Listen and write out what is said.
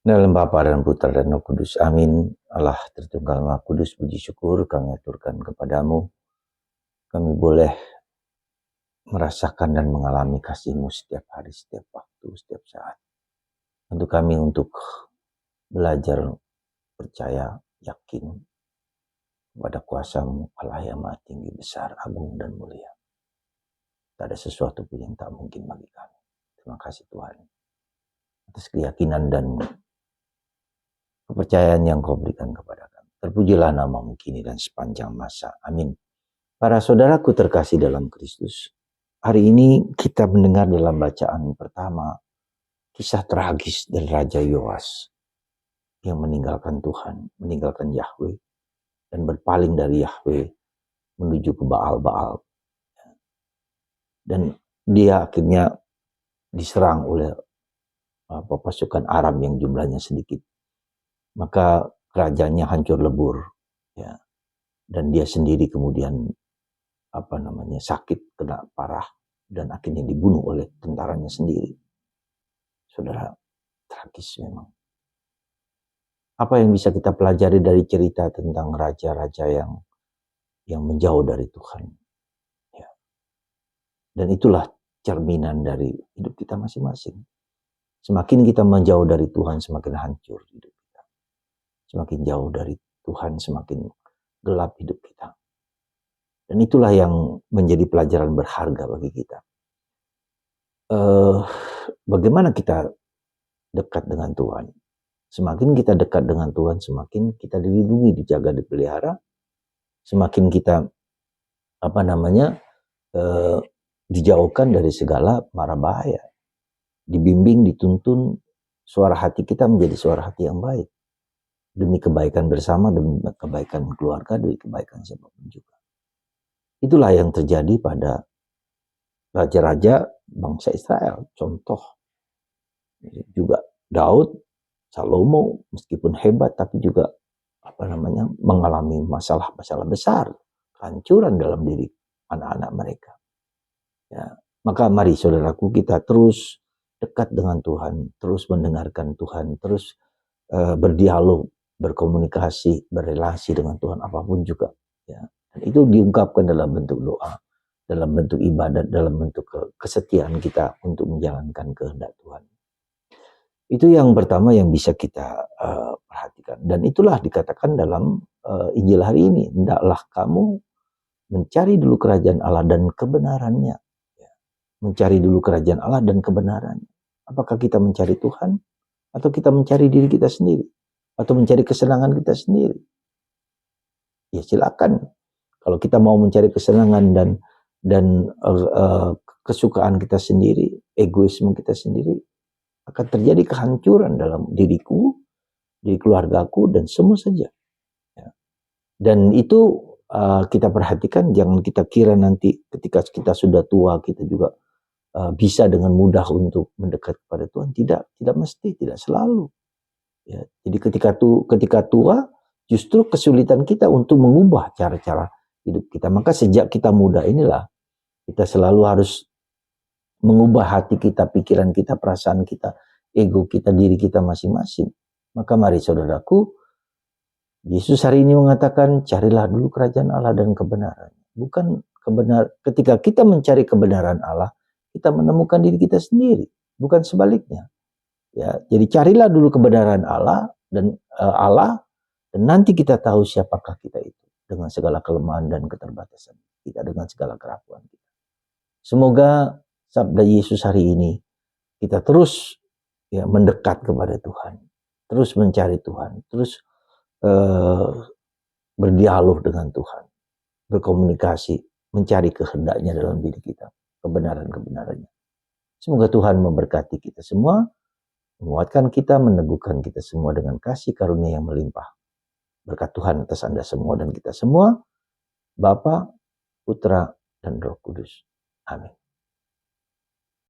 Dalam Bapa dan Putra dan Roh Kudus. Amin. Allah Tritunggal Maha Kudus, puji syukur kami aturkan kepadamu. Kami boleh merasakan dan mengalami kasih-Mu setiap hari, setiap waktu, setiap saat. Untuk kami untuk belajar, percaya, yakin kepada kuasa-Mu, Allah yang maha tinggi, besar, agung, dan mulia. Tak ada sesuatu pun yang tak mungkin bagi kami. Terima kasih Tuhan atas keyakinan dan kepercayaan yang Kau berikan kepada kami. Terpujilah nama-Mu kini dan sepanjang masa. Amin. Para saudaraku terkasih dalam Kristus, hari ini kita mendengar dalam bacaan pertama kisah tragis dari Raja Yoas yang meninggalkan Tuhan, meninggalkan Yahweh, dan berpaling dari Yahweh menuju ke Baal-Baal. Dan dia akhirnya diserang oleh pasukan Aram yang jumlahnya sedikit. Maka kerajaannya hancur lebur, ya. Dan dia sendiri kemudian sakit, kena parah, dan akhirnya dibunuh oleh tentaranya sendiri. Saudara, tragis memang. Apa yang bisa kita pelajari dari cerita tentang raja-raja yang menjauh dari Tuhan? Ya. Dan itulah cerminan dari hidup kita masing-masing. Semakin kita menjauh dari Tuhan, semakin hancur hidup kita. Semakin jauh dari Tuhan, semakin gelap hidup kita. Dan itulah yang menjadi pelajaran berharga bagi kita. Bagaimana kita dekat dengan Tuhan? Semakin kita dekat dengan Tuhan, semakin kita dilindungi, dijaga, dipelihara. Semakin kita dijauhkan dari segala mara bahaya. Dibimbing, dituntun, suara hati kita menjadi suara hati yang baik. Demi kebaikan bersama, demi kebaikan keluarga, demi kebaikan siapapun juga. Itulah yang terjadi pada raja-raja bangsa Israel. Contoh juga Daud, Salomo, meskipun hebat tapi juga mengalami masalah-masalah besar, kehancuran dalam diri anak-anak mereka. Ya, maka mari saudaraku kita terus dekat dengan Tuhan, terus mendengarkan Tuhan, terus berdialog, berkomunikasi, berrelasi dengan Tuhan apapun juga. Ya. Dan itu diungkapkan dalam bentuk doa, dalam bentuk ibadat, dalam bentuk kesetiaan kita untuk menjalankan kehendak Tuhan. Itu yang pertama yang bisa kita perhatikan. Dan itulah dikatakan dalam Injil hari ini. Hendaklah kamu mencari dulu kerajaan Allah dan kebenarannya. Ya. Mencari dulu kerajaan Allah dan kebenarannya. Apakah kita mencari Tuhan? Atau kita mencari diri kita sendiri? Atau mencari kesenangan kita sendiri? Ya silakan. Kalau kita mau mencari kesenangan dan kesukaan kita sendiri, egoisme kita sendiri, akan terjadi kehancuran dalam diriku, diri keluargaku, dan semua saja. Ya. Dan itu kita perhatikan, jangan kita kira nanti ketika kita sudah tua, kita juga bisa dengan mudah untuk mendekat kepada Tuhan. Tidak mesti, tidak selalu. Ya. Jadi ketika tua, justru kesulitan kita untuk mengubah cara-cara hidup kita. Maka sejak kita muda inilah, kita selalu harus mengubah hati kita, pikiran kita, perasaan kita, ego kita, diri kita masing-masing. Maka mari saudaraku, Yesus hari ini mengatakan, carilah dulu kerajaan Allah dan kebenaran. Bukan ketika kita mencari kebenaran Allah, kita menemukan diri kita sendiri, bukan sebaliknya. Ya, jadi carilah dulu kebenaran Allah dan nanti kita tahu siapakah kita itu dengan segala kelemahan dan keterbatasan kita, dengan segala kerapuan kita. Semoga sabda Yesus hari ini kita terus mendekat kepada Tuhan, terus mencari Tuhan, terus berdialog dengan Tuhan, berkomunikasi, mencari kehendaknya dalam diri kita, kebenaran-kebenarannya. Semoga Tuhan memberkati kita semua, menguatkan kita, meneguhkan kita semua dengan kasih karunia yang melimpah. Berkat Tuhan atas Anda semua dan kita semua, Bapa, Putra, dan Roh Kudus. Amin.